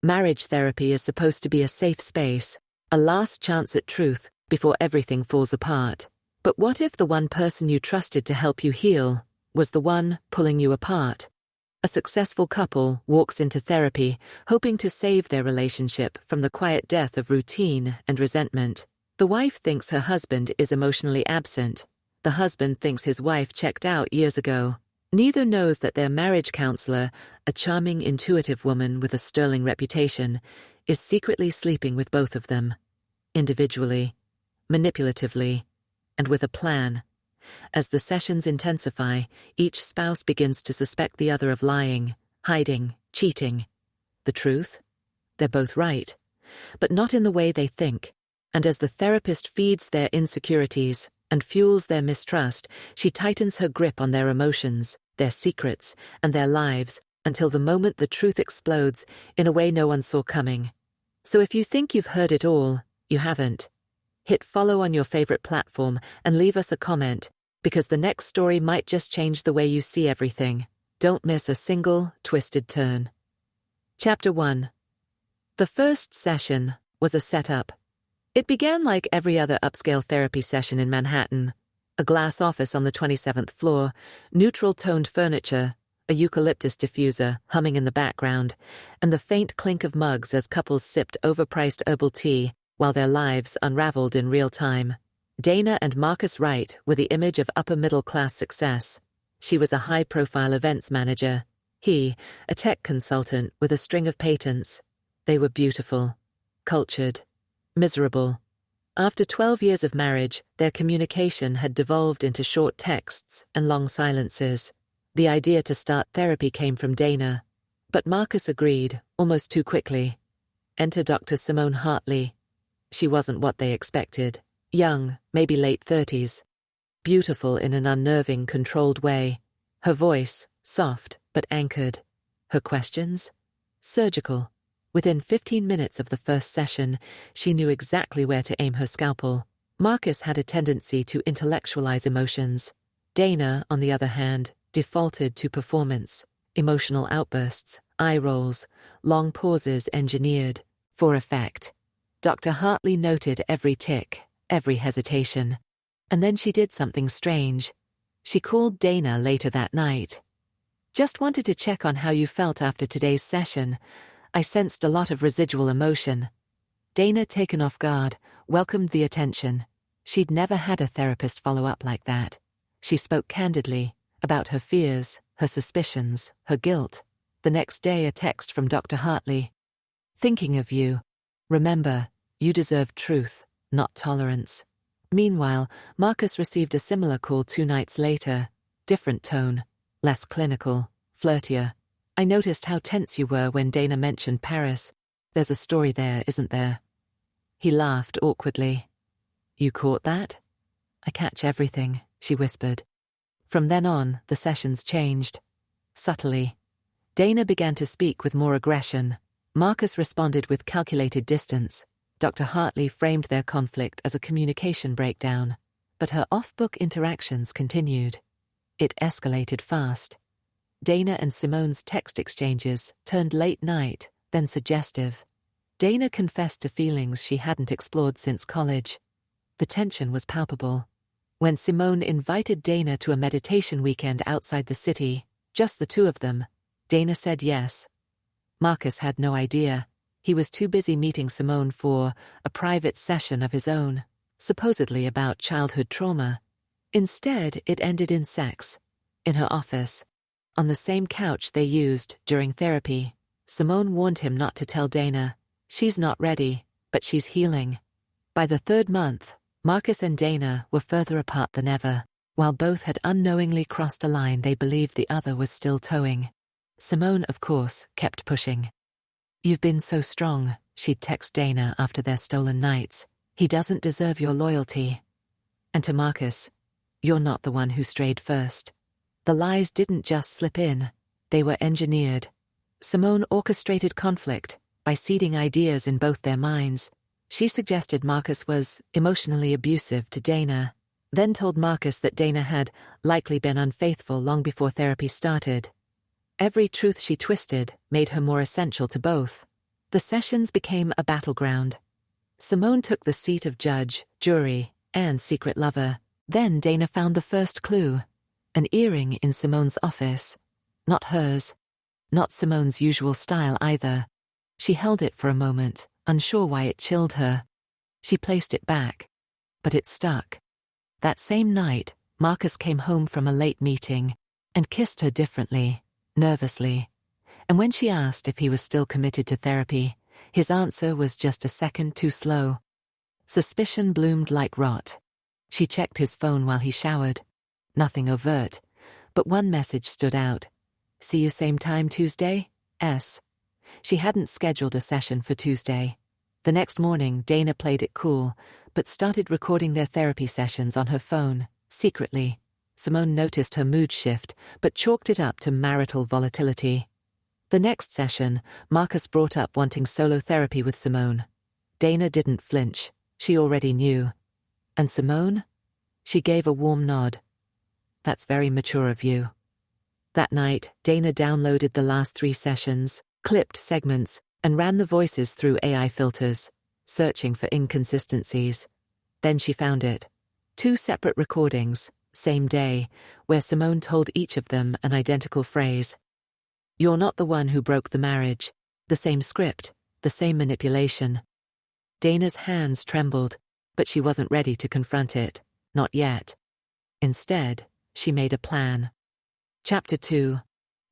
Marriage therapy is supposed to be a safe space, a last chance at truth before everything falls apart. But what if the one person you trusted to help you heal was the one pulling you apart? A successful couple walks into therapy hoping to save their relationship from the quiet death of routine and resentment. The wife thinks her husband is emotionally absent. The husband thinks his wife checked out years ago. Neither knows that their marriage counselor, a charming, intuitive woman with a sterling reputation, is secretly sleeping with both of them, individually, manipulatively, and with a plan. As the sessions intensify, each spouse begins to suspect the other of lying, hiding, cheating. The truth? They're both right, but not in the way they think. And as the therapist feeds their insecurities and fuels their mistrust, she tightens her grip on their emotions, their secrets, and their lives until the moment the truth explodes in a way no one saw coming. So if you think you've heard it all, you haven't. Hit follow on your favorite platform and leave us a comment, because the next story might just change the way you see everything. Don't miss a single twisted turn. Chapter 1. The first session was a setup. It began like every other upscale therapy session in Manhattan. A glass office on the 27th floor, neutral-toned furniture, a eucalyptus diffuser humming in the background, and the faint clink of mugs as couples sipped overpriced herbal tea while their lives unraveled in real time. Dana and Marcus Wright were the image of upper-middle-class success. She was a high-profile events manager. He, a tech consultant with a string of patents. They were beautiful, cultured, miserable. After 12 years of marriage, their communication had devolved into short texts and long silences. The idea to start therapy came from Dana, but Marcus agreed, almost too quickly. Enter Dr. Simone Hartley. She wasn't what they expected. Young, maybe late 30s. Beautiful in an unnerving, controlled way. Her voice, soft but anchored. Her questions? Surgical. Within 15 minutes of the first session, she knew exactly where to aim her scalpel. Marcus had a tendency to intellectualize emotions. Dana, on the other hand, defaulted to performance, emotional outbursts, eye rolls, long pauses engineered for effect. Dr. Hartley noted every tick, every hesitation. And then she did something strange. She called Dana later that night. Just wanted to check on how you felt after today's session. I sensed a lot of residual emotion. Dana, taken off guard, welcomed the attention. She'd never had a therapist follow up like that. She spoke candidly about her fears, her suspicions, her guilt. The next day, a text from Dr. Hartley. Thinking of you. Remember, you deserve truth, not tolerance. Meanwhile, Marcus received a similar call 2 nights later. Different tone, less clinical, flirtier. I noticed how tense you were when Dana mentioned Paris. There's a story there, isn't there? He laughed awkwardly. You caught that? I catch everything, she whispered. From then on, the sessions changed. Subtly. Dana began to speak with more aggression. Marcus responded with calculated distance. Dr. Hartley framed their conflict as a communication breakdown, but her off-book interactions continued. It escalated fast. Dana and Simone's text exchanges turned late night, then suggestive. Dana confessed to feelings she hadn't explored since college. The tension was palpable. When Simone invited Dana to a meditation weekend outside the city, just the two of them, Dana said yes. Marcus had no idea. He was too busy meeting Simone for a private session of his own, supposedly about childhood trauma. Instead, it ended in sex. In her office. On the same couch they used during therapy. Simone warned him not to tell Dana. She's not ready, but she's healing. By the 3rd month, Marcus and Dana were further apart than ever. While both had unknowingly crossed a line they believed the other was still towing. Simone, of course, kept pushing. You've been so strong, she'd text Dana after their stolen nights. He doesn't deserve your loyalty. And to Marcus, you're not the one who strayed first. The lies didn't just slip in, they were engineered. Simone orchestrated conflict by seeding ideas in both their minds. She suggested Marcus was emotionally abusive to Dana, then told Marcus that Dana had likely been unfaithful long before therapy started. Every truth she twisted made her more essential to both. The sessions became a battleground. Simone took the seat of judge, jury, and secret lover. Then Dana found the first clue. An earring in Simone's office. Not hers. Not Simone's usual style either. She held it for a moment, unsure why it chilled her. She placed it back. But it stuck. That same night, Marcus came home from a late meeting and kissed her differently, nervously. And when she asked if he was still committed to therapy, his answer was just a second too slow. Suspicion bloomed like rot. She checked his phone while he showered. Nothing overt, but one message stood out. See you same time Tuesday? S. She hadn't scheduled a session for Tuesday. The next morning, Dana played it cool, but started recording their therapy sessions on her phone, secretly. Simone noticed her mood shift, but chalked it up to marital volatility. The next session, Marcus brought up wanting solo therapy with Simone. Dana didn't flinch. She already knew. And Simone? She gave a warm nod. That's very mature of you. That night, Dana downloaded the last 3 sessions, clipped segments, and ran the voices through AI filters, searching for inconsistencies. Then she found it. 2 separate recordings, same day, where Simone told each of them an identical phrase. You're not the one who broke the marriage. The same script, the same manipulation. Dana's hands trembled, but she wasn't ready to confront it, not yet. Instead, she made a plan. Chapter 2.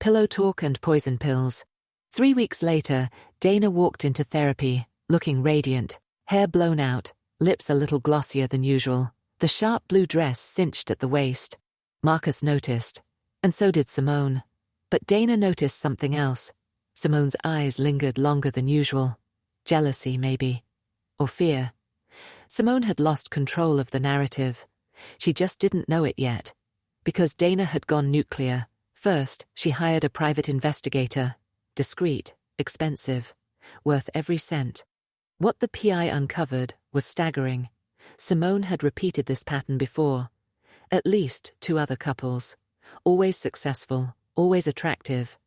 Pillow Talk and Poison Pills. 3 weeks later, Dana walked into therapy, looking radiant, hair blown out, lips a little glossier than usual, the sharp blue dress cinched at the waist. Marcus noticed, and so did Simone. But Dana noticed something else. Simone's eyes lingered longer than usual. Jealousy, maybe. Or fear. Simone had lost control of the narrative. She just didn't know it yet. Because Dana had gone nuclear. First, she hired a private investigator. Discreet, expensive, worth every cent. What the PI uncovered was staggering. Simone had repeated this pattern before. At least 2 other couples. Always successful. Always attractive.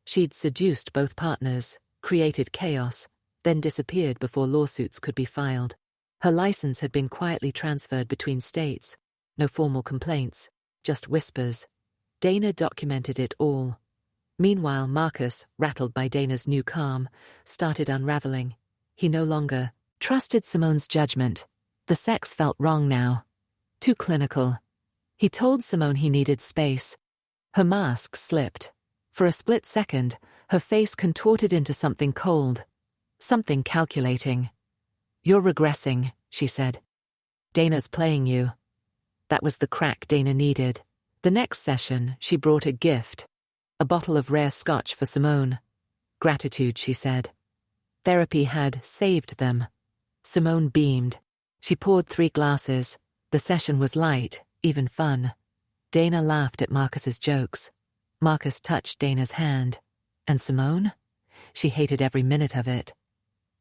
She'd seduced both partners, created chaos, then disappeared before lawsuits could be filed. Her license had been quietly transferred between states. No formal complaints, just whispers. Dana documented it all. Meanwhile, Marcus, rattled by Dana's new calm, started unraveling. He no longer trusted Simone's judgment. The sex felt wrong now. Too clinical. He told Simone he needed space. Her mask slipped. For a split second, her face contorted into something cold. Something calculating. You're regressing, she said. Dana's playing you. That was the crack Dana needed. The next session, she brought a gift. A bottle of rare scotch for Simone. Gratitude, she said. Therapy had saved them. Simone beamed. She poured 3 glasses. The session was light, even fun. Dana laughed at Marcus's jokes. Marcus touched Dana's hand. And Simone? She hated every minute of it.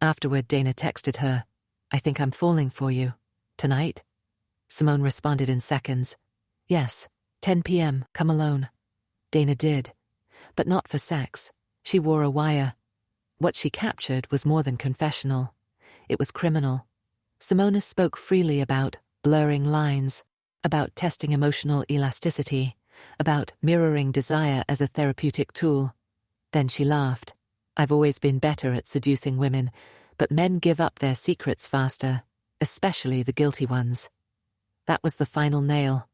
Afterward, Dana texted her, I think I'm falling for you. Tonight? Simone responded in seconds. Yes, 10 p.m., come alone. Dana did. But not for sex. She wore a wire. What she captured was more than confessional. It was criminal. Simone spoke freely about blurring lines, about testing emotional elasticity, about mirroring desire as a therapeutic tool. Then she laughed. I've always been better at seducing women, but men give up their secrets faster, especially the guilty ones. That was the final nail.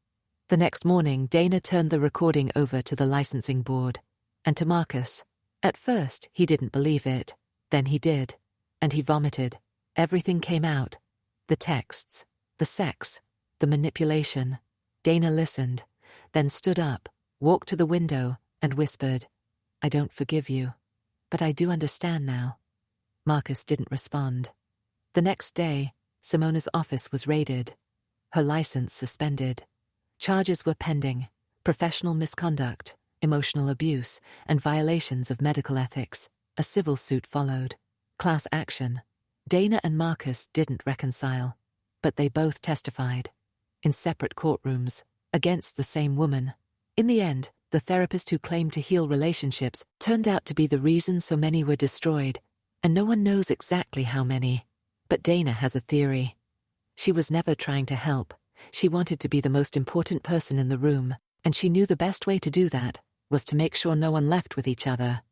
The next morning, Dana turned the recording over to the licensing board, and to Marcus. At first, he didn't believe it. Then he did. And he vomited. Everything came out. The texts, the sex, the manipulation. Dana listened, then stood up, walked to the window, and whispered, I don't forgive you, but I do understand now. Marcus didn't respond. The next day, Simone's office was raided. Her license suspended. Charges were pending: professional misconduct, emotional abuse, and violations of medical ethics. A civil suit followed. Class action. Dana and Marcus didn't reconcile, but they both testified. In separate courtrooms, against the same woman. In the end, the therapist who claimed to heal relationships turned out to be the reason so many were destroyed, And no one knows exactly how many. But Dana has a theory. She was never trying to help. She wanted to be the most important person in the room, and she knew the best way to do that was to make sure no one left with each other.